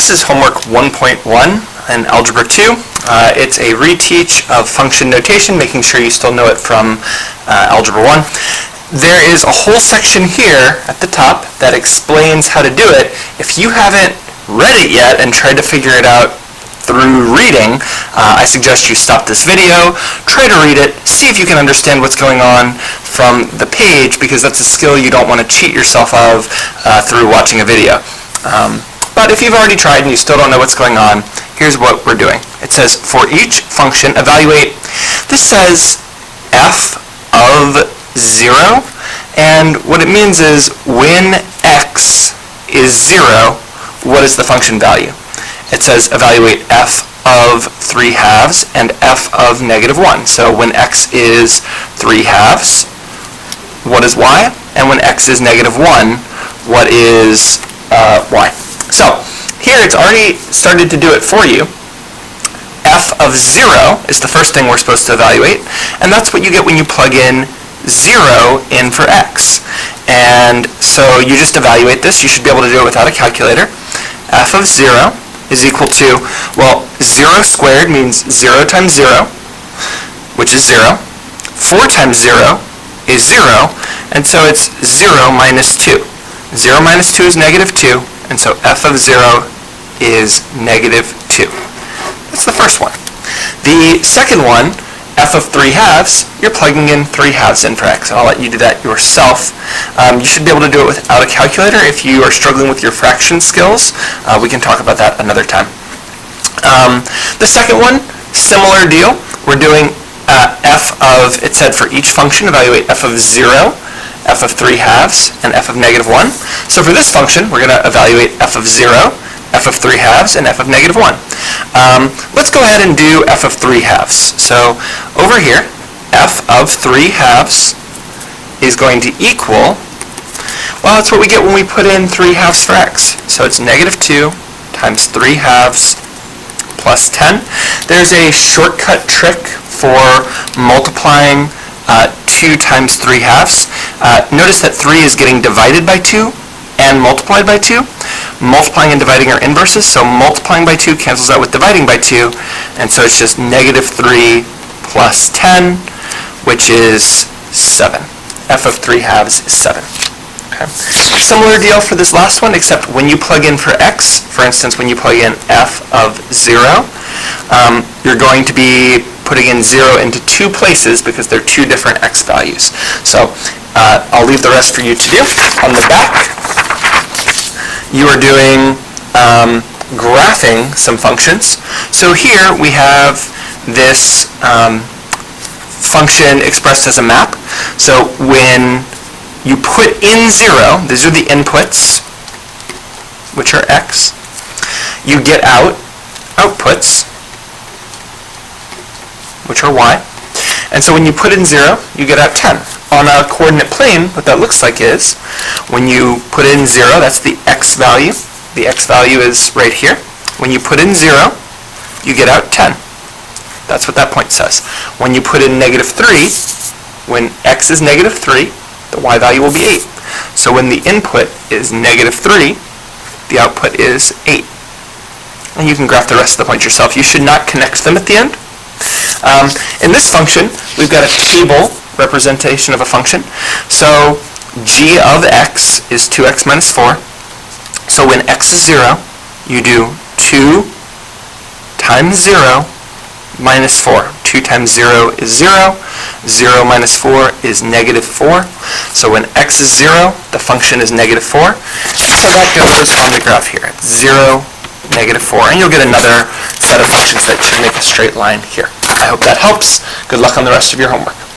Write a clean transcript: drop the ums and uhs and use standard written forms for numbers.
This is homework 1.1 in Algebra 2. It's a reteach of function notation, making sure you still know it from Algebra 1. There is a whole section here at the top that explains how to do it. If you haven't read it yet and tried to figure it out through reading, I suggest you stop this video, try to read it, see if you can understand what's going on from the page, because that's a skill you don't want to cheat yourself of through watching a video. But if you've already tried and you still don't know what's going on, here's what we're doing. It says, for each function, evaluate. This says f of 0, and what it means is when x is 0, what is the function value? It says evaluate f of 3/2 and f of -1. So when x is 3/2, what is y? And when x is -1, what is y? So here it's already started to do it for you. F of 0 is the first thing we're supposed to evaluate, and that's what you get when you plug in 0 in for x. And so you just evaluate this. You should be able to do it without a calculator. F of 0 is equal to, well, 0 squared means 0 times 0, which is 0. 4 times 0 is 0, and so it's 0 minus 2. 0 minus 2 is -2, and so f of 0 is -2. That's the first one. The second one, f of 3/2, you're plugging in 3/2 in for x. I'll let you do that yourself. You should be able to do it without a calculator. If you are struggling with your fraction skills, we can talk about that another time. The second one, similar deal. We're doing f of, it said for each function, evaluate f of 0, f of 3/2, and f of -1. So for this function, we're going to evaluate f of 0, f of 3/2, and f of -1. Let's go ahead and do f of 3/2. So over here, f of 3/2 is going to equal, well, that's what we get when we put in 3/2 for x. So it's -2 times 3/2 plus 10. There's a shortcut trick for multiplying 2 times 3/2. Notice that 3 is getting divided by 2 and multiplied by 2. Multiplying and dividing are inverses, so multiplying by 2 cancels out with dividing by 2, and so it's just -3 plus 10, which is 7. F of 3/2 is 7. Okay. Similar deal for this last one, except when you plug in for x, for instance, when you plug in f of 0, you're going to be putting in 0 into two places because they're two different x values. So I'll leave the rest for you to do. On the back, you are doing graphing some functions. So here we have this function expressed as a map. So when you put in 0, these are the inputs, which are x. You get out outputs, which are y. And so when you put in 0, you get out 10. On a coordinate plane, what that looks like is, when you put in 0, that's the x value. The x value is right here. When you put in 0, you get out 10. That's what that point says. When you put in -3, when x is -3, the y value will be 8. So when the input is -3, the output is 8. And you can graph the rest of the points yourself. You should not connect them at the end. In this function, we've got a table representation of a function. So g of x is 2x minus 4. So when x is 0, you do 2 times 0 minus 4. 2 times 0 is 0. 0 minus 4 is -4. So when x is 0, the function is -4. And so that goes on the graph here. It's 0, -4. And you'll get another set of functions that should make a straight line here. I hope that helps. Good luck on the rest of your homework.